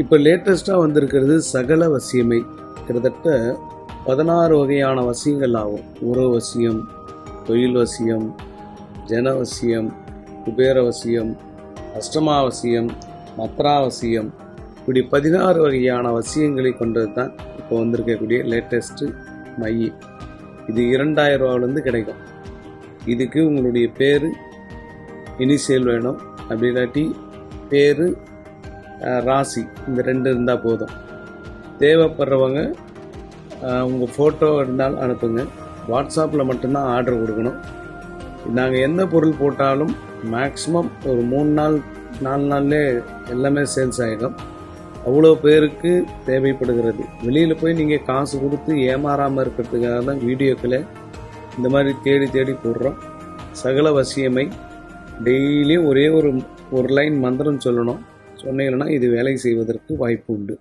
இப்போ லேட்டஸ்ட்டாக வந்திருக்கிறது சகல வசியமை. கிட்டத்தட்ட 16 வகையான வசியங்கள் ஆகும். உறவு வசியம், தொழில் வசியம், ஜனவசியம், குபேரவசியம், அஷ்டமாவசியம், மத்ராவசியம், இப்படி 16 வகையான வசியங்களை கொண்டது தான் இப்போ வந்திருக்கக்கூடிய லேட்டஸ்ட்டு மைய. இது 2000 ரூபாவிலேருந்து கிடைக்கும். இதுக்கு உங்களுடைய பேர் இனிஷியல் வேணும், அப்படி இல்லாட்டி பேர் ராசி, இந்த 2 இருந்தால் போதும். தேவைப்படுறவங்க உங்கள் ஃபோட்டோ இருந்தாலும் அனுப்புங்க. வாட்ஸ்அப்பில் மட்டும்தான் ஆர்டர் கொடுக்கணும். நாங்கள் எந்த பொருள் போட்டாலும் மேக்ஸிமம் ஒரு 3 நாள் 4 நாள்லே எல்லாமே சேல்ஸ் ஆகிடும். அவ்வளோ பேருக்கு தேவைப்படுகிறது. வெளியில் போய் நீங்கள் காசு கொடுத்து ஏமாறாமல் இருக்கிறதுக்காக தான் வீடியோக்களை இந்த மாதிரி தேடி தேடி போடுறோம். சகல வசியமை டெய்லியும் ஒரே ஒரு லைன் மந்திரம் சொல்லணும். சொன்னீங்கன்னா இது வேலை செய்வதற்கு வாய்ப்பு உண்டு.